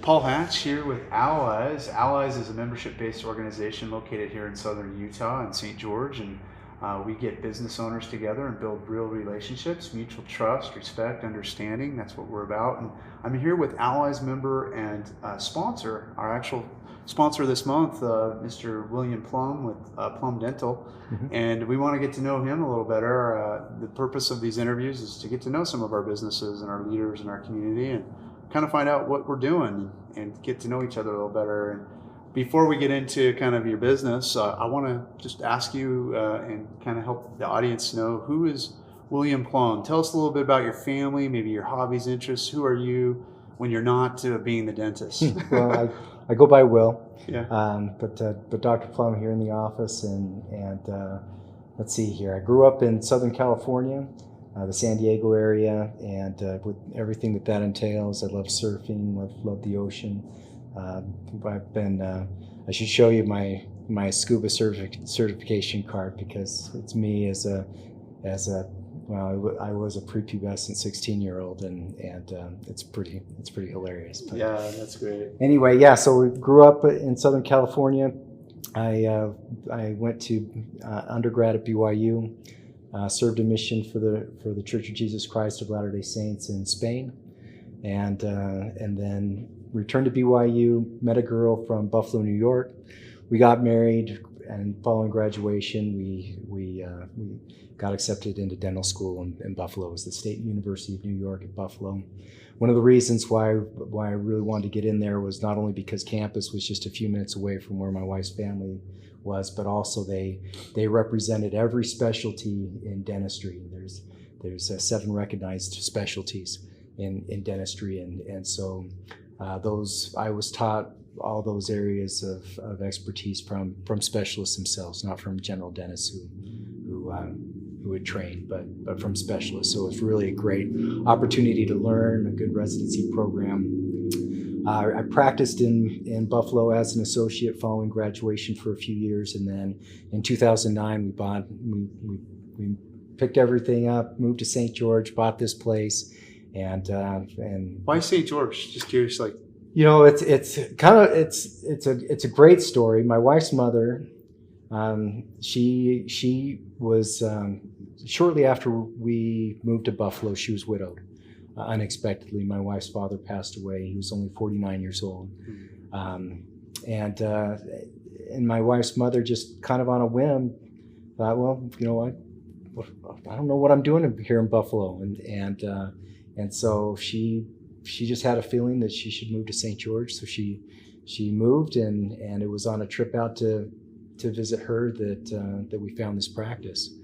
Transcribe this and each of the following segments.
Paul Hatch here with Allies. Allies is a membership-based organization located here in southern Utah in St. George, and we get business owners together and build real relationships, mutual trust, respect, understanding. That's what we're about. And I'm here with Allies member and sponsor, our actual sponsor this month, Mr. William Plumb with Plumb Dental. And we want to get to know him a little better. The purpose of these interviews is to get to know some of our businesses and our leaders in our community and kind of find out what we're doing and get to know each other a little better. And before we get into kind of your business, I want to just ask you and kind of help the audience know, who is William Plumb? Tell us a little bit about your family, maybe your hobbies, interests. Who are you when you're not being the dentist? Well, I go by Will. Yeah. But Dr. Plumb here in the office, and let's see here. I grew up in Southern California, the San Diego area, and with everything that entails. I love surfing, love the ocean. I've been. I should show you my scuba certification card, because it's me as a well, I was a prepubescent 16-year-old, and it's pretty hilarious. But yeah, that's great. Anyway, yeah. So we grew up in Southern California. I went to undergrad at BYU. Served a mission for the Church of Jesus Christ of Latter-day Saints in Spain, and then returned to BYU. Met a girl from Buffalo, New York. We got married, and following graduation, we got accepted into dental school in Buffalo. It was the State University of New York at Buffalo. One of the reasons why I really wanted to get in there was not only because campus was just a few minutes away from where my wife's family was, but also they represented every specialty in dentistry. There's 7 recognized specialties in dentistry, and so those I was taught all those areas of expertise from specialists themselves, not from general dentists who would train, but from specialists. So it was really a great opportunity to learn, a good residency program. I practiced in Buffalo as an associate following graduation for a few years, and then in 2009 we picked everything up, moved to St. George, bought this place, and why St. George? Just curious, like. You know, it's a great story. My wife's mother, she was shortly after we moved to Buffalo, she was widowed unexpectedly. My wife's father passed away. He was only 49 years old, and my wife's mother just kind of on a whim thought, well, you know what, I don't know what I'm doing here in Buffalo, and so she just had a feeling that she should move to St. George. So she moved, and it was on a trip out to visit her that we found this practice.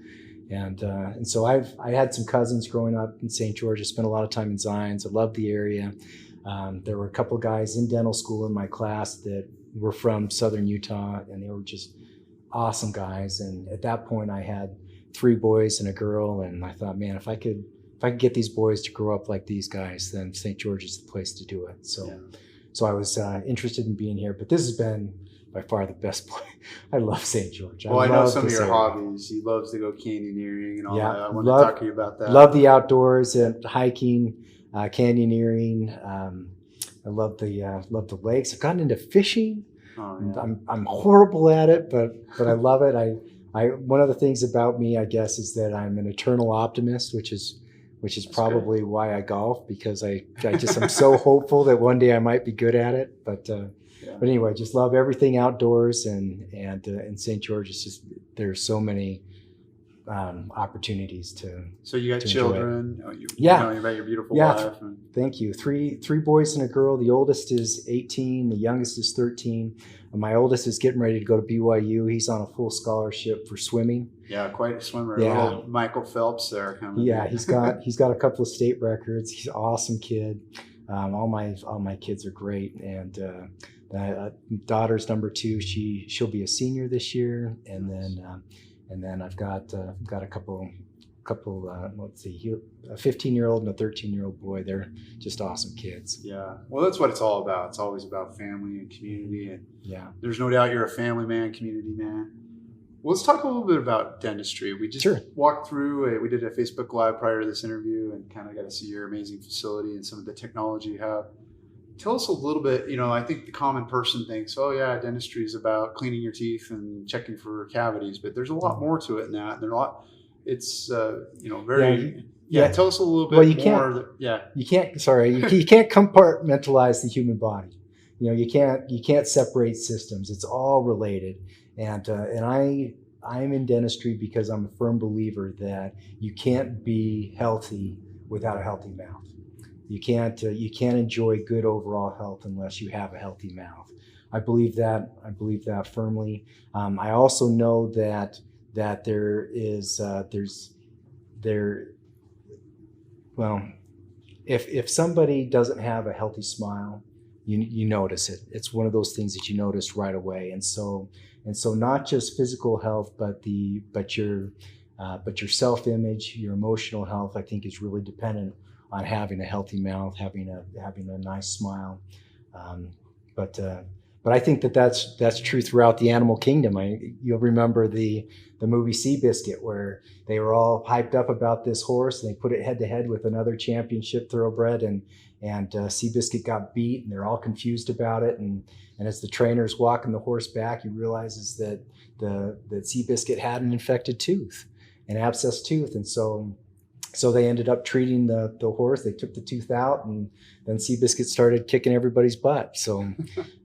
And so I had some cousins growing up in St. George. I spent a lot of time in Zions. I loved the area. There were a couple guys in dental school in my class that were from Southern Utah, and they were just awesome guys. And at that point, I had 3 boys and a girl, and I thought, man, if I could get these boys to grow up like these guys, then St. George is the place to do it. So I was interested in being here, but this has been by far the best place. I love St. George. Well, I know some of your hobbies. He loves to go canyoneering and all that. I want to talk to you about that. Love the outdoors and hiking, canyoneering. I love the lakes. I've gotten into fishing. Oh, yeah. I'm horrible at it, but I love it. One of the things about me, I guess, is that I'm an eternal optimist, which is That's probably good. Why I golf, because I'm so hopeful that one day I might be good at it. But anyway, just love everything outdoors, and in St. George, it's just there's so many opportunities to. So you got children? Tell me about your beautiful wife. Thank you. Three boys and a girl. The oldest is 18. The youngest is 13. And my oldest is getting ready to go to BYU. He's on a full scholarship for swimming. Yeah, quite a swimmer. Yeah. Little Michael Phelps there. Yeah, he's got a couple of state records. He's an awesome kid. All my kids are great, and daughter's number 2. She'll be a senior this year, and then I've got a couple. Let's see, a 15-year-old and a 13-year-old boy. They're just awesome kids. Yeah, well, that's what it's all about. It's always about family and community, and there's no doubt you're a family man, community man. Well, let's talk a little bit about dentistry. We just walked through. We did a Facebook Live prior to this interview, and kind of got to see your amazing facility and some of the technology you have. Tell us a little bit, I think the common person thinks, oh yeah, dentistry is about cleaning your teeth and checking for cavities, but there's a lot more to it than that. It's, Yeah, very, yeah, yeah. tell us a little Well, bit more. Yeah. you can't compartmentalize the human body. You can't separate systems. It's all related. I'm in dentistry because I'm a firm believer that you can't be healthy without a healthy mouth. You can't enjoy good overall health unless you have a healthy mouth. I believe that. I believe that firmly. I also know that there well, if somebody doesn't have a healthy smile, you notice it. It's one of those things that you notice right away. And so not just physical health, but your self-image, your emotional health, I think, is really dependent on having a healthy mouth, having a nice smile. Um, but but I think that's true throughout the animal kingdom. You'll remember the movie Seabiscuit, where they were all hyped up about this horse, and they put it head to head with another championship thoroughbred, and Seabiscuit got beat, and they're all confused about it. And as the trainer's walking the horse back, he realizes that Seabiscuit had an infected tooth, an abscessed tooth, and so they ended up treating the horse. They took the tooth out, and then Seabiscuit started kicking everybody's butt. So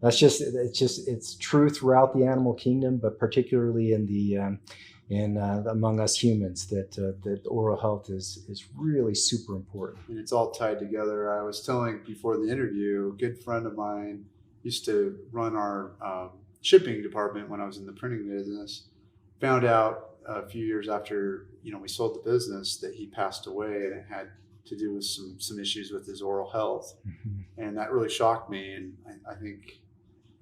it's true throughout the animal kingdom, but particularly among us humans, that oral health is really super important. And it's all tied together. I was telling before the interview, a good friend of mine used to run our shipping department when I was in the printing business. Found out a few years after we sold the business that he passed away, and it had to do with some issues with his oral health. Mm-hmm. And that really shocked me. And I think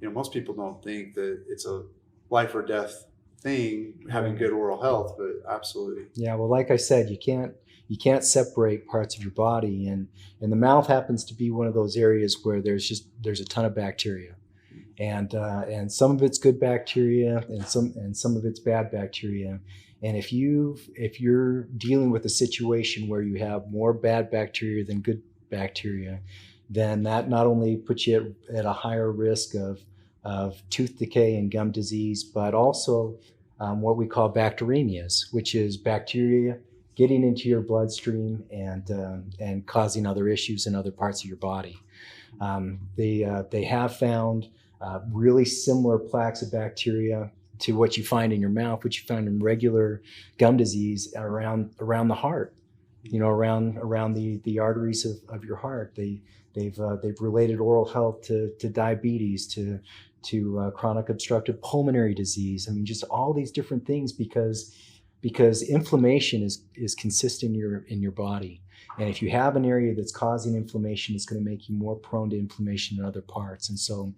most people don't think that it's a life or death thing, having good oral health, but absolutely. Yeah, well, like I said, you can't separate parts of your body, and the mouth happens to be one of those areas where there's a ton of bacteria. And some of it's good bacteria, and some of it's bad bacteria. And if you're dealing with a situation where you have more bad bacteria than good bacteria, then that not only puts you at a higher risk of tooth decay and gum disease, but also what we call bacteremias, which is bacteria getting into your bloodstream and causing other issues in other parts of your body. They have found really similar plaques of bacteria to what you find in your mouth, what you find in regular gum disease around the heart, around the arteries of your heart. They've related oral health to diabetes, to chronic obstructive pulmonary disease. I mean, just all these different things because inflammation is consistent in your body. And if you have an area that's causing inflammation, it's going to make you more prone to inflammation in other parts. And so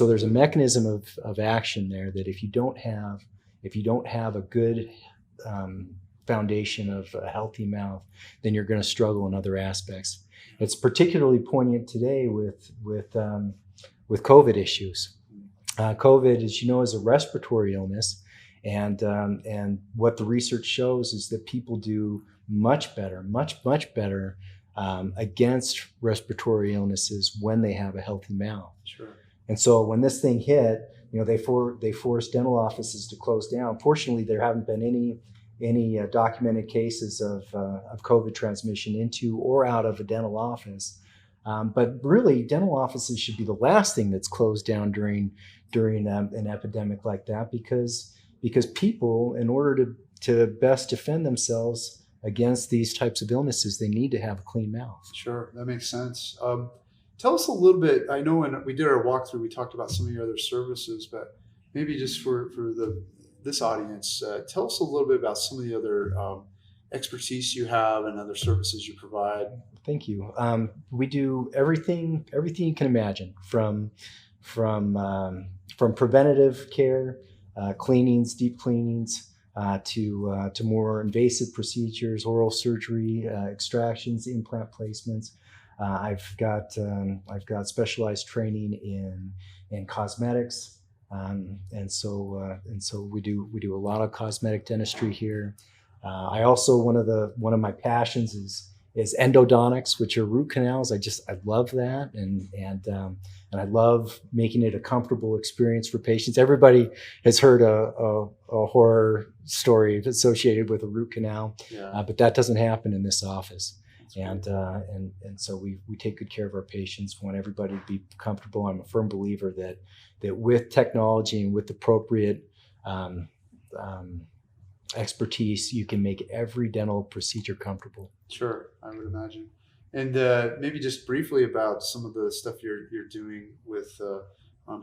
there's a mechanism of action there that if you don't have a good foundation of a healthy mouth, then you're going to struggle in other aspects. It's particularly poignant today with COVID issues. COVID, as you know, is a respiratory illness, and what the research shows is that people do much better against respiratory illnesses when they have a healthy mouth. Sure. And so when this thing hit, they forced dental offices to close down. Fortunately, there haven't been any documented cases of COVID transmission into or out of a dental office. But really, dental offices should be the last thing that's closed down during an epidemic like that, because people, in order to best defend themselves against these types of illnesses, they need to have a clean mouth. Sure, that makes sense. Tell us a little bit. I know when we did our walkthrough, we talked about some of your other services, but maybe just for this audience, tell us a little bit about some of the other expertise you have and other services you provide. Thank you. We do everything you can imagine, from preventative care, cleanings, deep cleanings, to more invasive procedures, oral surgery, extractions, implant placements. I've got specialized training in cosmetics, and so we do a lot of cosmetic dentistry here. I also one of my passions is endodontics, which are root canals. I love that, and I love making it a comfortable experience for patients. Everybody has heard a horror story associated with a root canal, but that doesn't happen in this office. And so we take good care of our patients. We want everybody to be comfortable. I'm a firm believer that with technology and with appropriate expertise, you can make every dental procedure comfortable. Sure, I would imagine. And maybe just briefly about some of the stuff you're doing with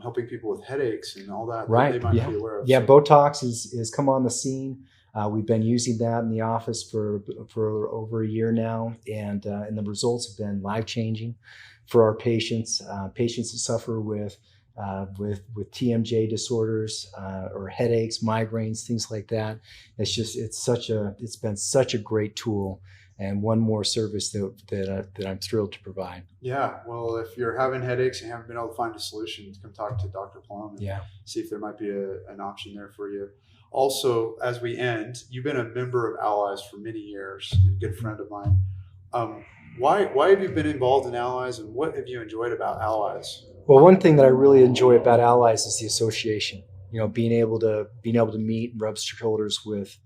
helping people with headaches and all that. Right. That they might be aware of. Yeah. Botox is come on the scene. We've been using that in the office for over a year now, and the results have been life-changing for our patients. Patients that suffer with TMJ disorders or headaches, migraines, things like that. It's been such a great tool, and one more service that I'm thrilled to provide. Yeah, well, if you're having headaches and haven't been able to find a solution, come talk to Dr. Plumb and see if there might be an option there for you. Also, as we end, you've been a member of Allies for many years and a good friend of mine. Why have you been involved in Allies, and what have you enjoyed about Allies? Well, one thing that I really enjoy about Allies is the association. Being able to meet and rub shoulders with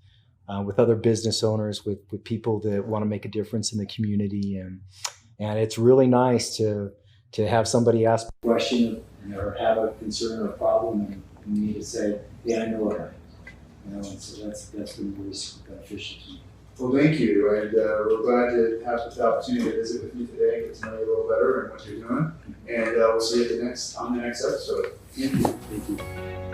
other business owners, with people that want to make a difference in the community, and it's really nice to have somebody ask a question or have a concern or a problem, and me to say, yeah, I know what happened. And so that's been really beneficial to me. Well, thank you, and we're glad to have the opportunity to visit with you today, get to know you a little better and what you're doing, and we'll see you on the next episode. Thank you. Thank you.